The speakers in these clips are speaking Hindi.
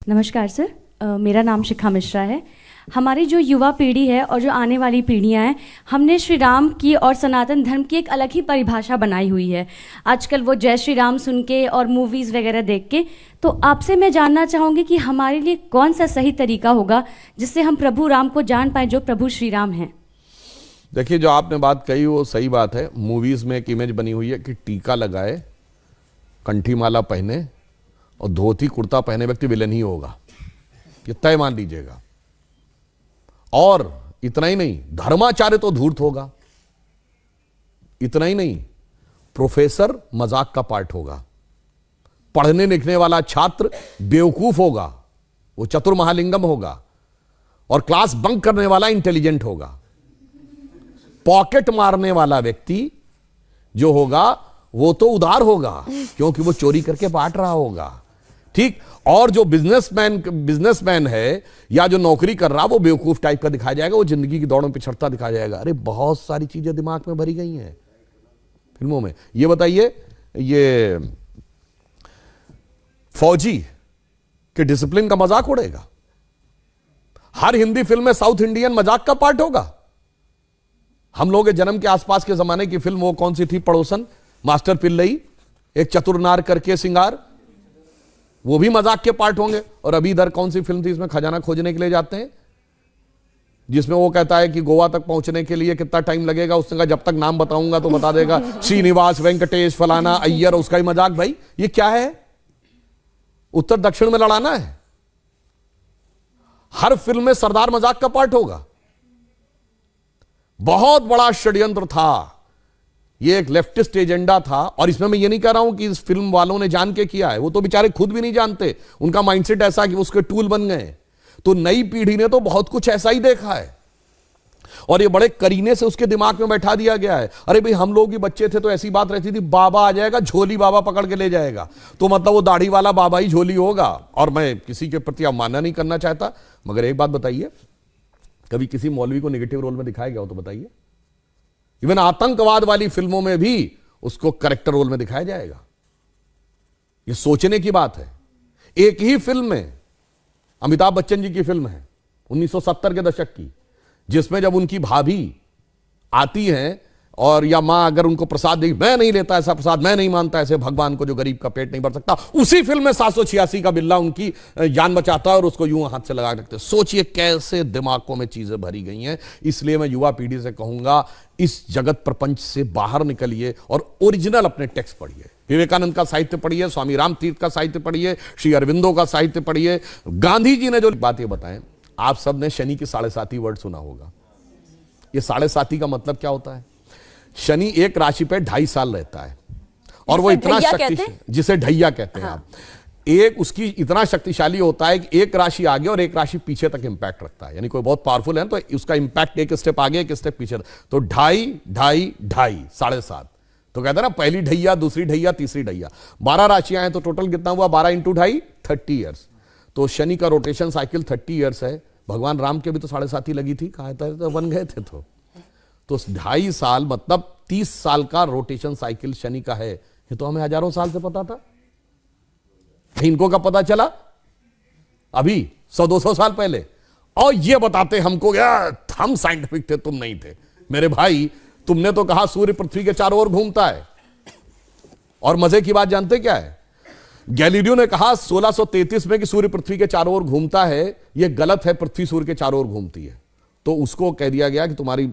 नमस्कार सर, मेरा नाम शिखा मिश्रा है। हमारी जो युवा पीढ़ी है और जो आने वाली पीढ़ियां हैं, हमने श्री राम की और सनातन धर्म की एक अलग ही परिभाषा बनाई हुई है आजकल, वो जय श्री राम सुन के और मूवीज़ वगैरह देख के। तो आपसे मैं जानना चाहूँगी कि हमारे लिए कौन सा सही तरीका होगा जिससे हम प्रभु राम को जान पाएँ जो प्रभु श्री राम हैं। देखिए, जो आपने बात कही वो सही बात है। मूवीज़ में एक इमेज बनी हुई है कि टीका लगाए, कंठी माला पहने और धोती कुर्ता पहने व्यक्ति विलेन ही होगा, ये तय मान लीजिएगा। और इतना ही नहीं, धर्माचार्य तो धूर्त होगा। इतना ही नहीं, प्रोफेसर मजाक का पार्ट होगा। पढ़ने लिखने वाला छात्र बेवकूफ होगा, वो चतुर महालिंगम होगा। और क्लास बंक करने वाला इंटेलिजेंट होगा। पॉकेट मारने वाला व्यक्ति जो होगा वो तो उदार होगा, क्योंकि वो चोरी करके बांट रहा होगा। ठीक। और जो बिजनेसमैन है या जो नौकरी कर रहा, वो बेवकूफ टाइप का दिखाया जाएगा, वो जिंदगी की दौड़ में पिछड़ता दिखाया जाएगा। अरे बहुत सारी चीजें दिमाग में भरी गई हैं फिल्मों में। ये बताइए, ये फौजी के डिसिप्लिन का मजाक उड़ेगा। हर हिंदी फिल्म में साउथ इंडियन मजाक का पार्ट होगा। हम लोग के जन्म के आसपास के जमाने की फिल्म वो कौन सी थी, पड़ोसन, मास्टर पिल्लई, एक चतुर नार करके सिंगार, वो भी मजाक के पार्ट होंगे। और अभी इधर कौन सी फिल्म थी, इसमें खजाना खोजने के लिए जाते हैं, जिसमें वो कहता है कि गोवा तक पहुंचने के लिए कितना टाइम लगेगा। उसने कहा जब तक नाम बताऊंगा तो बता देगा, श्रीनिवास, वेंकटेश, फलाना, अय्यर, उसका ही मजाक। भाई ये क्या है, उत्तर दक्षिण में लड़ाना है। हर फिल्म में सरदार मजाक का पार्ट होगा। बहुत बड़ा षड्यंत्र था, ये एक लेफ्टिस्ट एजेंडा था। और इसमें मैं ये नहीं कह रहा हूं कि इस फिल्म वालों ने जान के किया है, वो तो बेचारे खुद भी नहीं जानते। उनका माइंडसेट ऐसा कि उसके टूल बन गए। तो नई पीढ़ी ने तो बहुत कुछ ऐसा ही देखा है और ये बड़े करीने से उसके दिमाग में बैठा दिया गया है। अरे भाई, हम लोग भी बच्चे थे तो ऐसी बात रहती थी, बाबा आ जाएगा, झोली बाबा पकड़ के ले जाएगा, तो मतलब वो दाढ़ी वाला बाबा ही झोली होगा। और मैं किसी के प्रति अवमानना नहीं करना चाहता, मगर एक बात बताइए, कभी किसी मौलवी को नेगेटिव रोल में दिखाया गया हो तो बताइए। इवन आतंकवाद वाली फिल्मों में भी उसको करेक्टर रोल में दिखाया जाएगा। यह सोचने की बात है। एक ही फिल्म में, अमिताभ बच्चन जी की फिल्म है 1970 के दशक की, जिसमें जब उनकी भाभी आती हैं और या मां अगर उनको प्रसाद देगी, मैं नहीं लेता ऐसा प्रसाद, मैं नहीं मानता ऐसे भगवान को जो गरीब का पेट नहीं भर सकता, उसी फिल्म में 786 का बिल्ला उनकी जान बचाता है और उसको यूं हाथ से लगा रखते हैं। सोचिए कैसे दिमागों में चीजें भरी गई हैं। इसलिए मैं युवा पीढ़ी से कहूंगा, इस जगत प्रपंच से बाहर निकलिए और ओरिजिनल अपने टेक्स्ट पढ़िए। विवेकानंद का साहित्य पढ़िए, स्वामी राम तीर्थ का साहित्य पढ़िए, श्री अरविंदो का साहित्य पढ़िए। गांधी जी ने जो बात ये बताएं, आप सब ने शनि की 7.5 वर्ड सुना होगा। ये 7.5 का मतलब क्या होता है? शनि एक राशि पे 2.5 साल रहता है और वो इतना शक्तिशाली, जिसे ढैया कहते हैं आप, एक उसकी इतना शक्तिशाली होता है कि एक राशि आगे और एक राशि पीछे तक इंपैक्ट रखता है। यानी कोई बहुत पावरफुल है तो उसका इंपैक्ट एक स्टेप आगे एक स्टेप पीछे, तो 2.5, 2.5, 2.5, 7.5। तो कहते हैं ना, पहली ढैया, दूसरी ढैया, तीसरी ढैया। 12 राशियां हैं तो टोटल कितना हुआ? 12 × 2.5, 30 ईयर्स। तो शनि का रोटेशन साइकिल 30 ईयर्स है। भगवान राम के भी तो 7.5 लगी थी, कहा था तो बन गए थे। तो 2.5 साल मतलब 30 साल का रोटेशन साइकिल शनि का है। ये तो हमें हजारों साल से पता था, इनको कब पता चला? अभी 100-200 साल पहले। और ये बताते हमको, यार हम साइंटिफिक थे, तुम नहीं थे। मेरे भाई, तुमने तो कहा सूर्य पृथ्वी के चारों ओर घूमता है। और मजे की बात जानते क्या है? गैलीलियो ने कहा 1633 में कि सूर्य पृथ्वी के चारों ओर घूमता है। यह गलत है, पृथ्वी सूर्य के चारों ओर घूमती है। तो उसको कह दिया गया कि तुम्हारी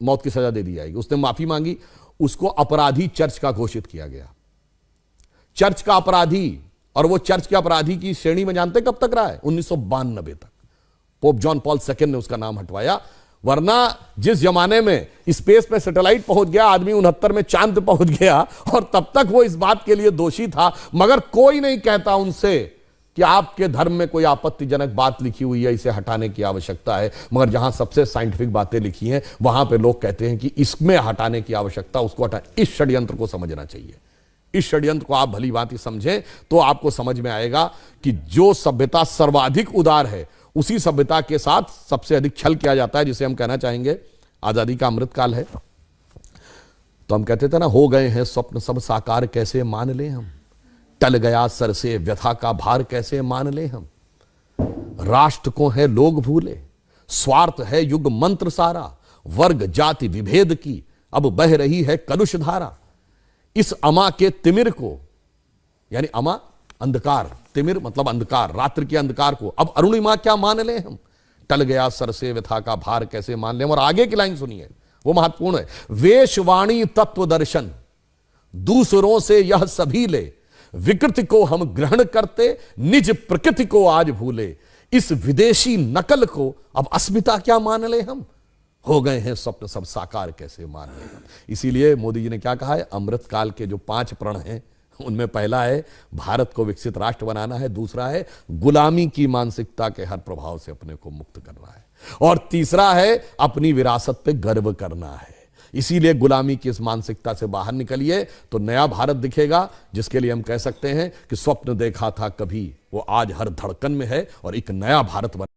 मौत की सजा दे दी जाएगी। उसने माफी मांगी, उसको अपराधी चर्च का घोषित किया गया, चर्च का अपराधी। और वो चर्च के अपराधी की श्रेणी में जानते कब तक रहा है? 1992 तक। पोप जॉन पॉल II ने उसका नाम हटवाया। वरना जिस जमाने में स्पेस में सैटेलाइट पहुंच गया, आदमी 69 में चांद पहुंच गया, और तब तक वो इस बात के लिए दोषी था। मगर कोई नहीं कहता उनसे कि आपके धर्म में कोई आपत्तिजनक बात लिखी हुई है, इसे हटाने की आवश्यकता है। मगर जहां सबसे साइंटिफिक बातें लिखी हैं, वहां पे लोग कहते हैं कि इसमें हटाने की आवश्यकता, उसको हटा। इस षड्यंत्र को समझना चाहिए। इस षड्यंत्र को आप भली भांति समझें तो आपको समझ में आएगा कि जो सभ्यता सर्वाधिक उदार है, उसी सभ्यता के साथ सबसे अधिक छल किया जाता है, जिसे हम कहना चाहेंगे आजादी का अमृतकाल है। तो हम कहते थे ना, हो गए हैं स्वप्न सब साकार, कैसे मान लें हम। टल गया सर से व्यथा का भार कैसे मान ले हम। राष्ट्र को है लोग भूले, स्वार्थ है युग मंत्र सारा, वर्ग जाति विभेद की अब बह रही है कलुष धारा। इस अमा के तिमिर को, यानी अमा अंधकार, तिमिर मतलब अंधकार, रात्रि के अंधकार को अब अरुणिमा क्या मान ले हम। टल गया सर से व्यथा का भार कैसे मान ले हम। और आगे की लाइन सुनिए, वो महत्वपूर्ण है। वेशवाणी तत्व दर्शन दूसरों से यह सभी ले, विकृति को हम ग्रहण करते निज प्रकृति को आज भूले। इस विदेशी नकल को अब अस्मिता क्या मान ले हम। हो गए हैं स्वप्न सब साकार कैसे मान ले हम। इसीलिए मोदी जी ने क्या कहा है, अमृत काल के जो 5 प्रण हैं उनमें पहला है भारत को विकसित राष्ट्र बनाना है, दूसरा है गुलामी की मानसिकता के हर प्रभाव से अपने को मुक्त करना है, और तीसरा है अपनी विरासत पे गर्व करना है। इसीलिए गुलामी की इस मानसिकता से बाहर निकलिए तो नया भारत दिखेगा, जिसके लिए हम कह सकते हैं कि स्वप्न देखा था कभी वो आज हर धड़कन में है और एक नया भारत बना।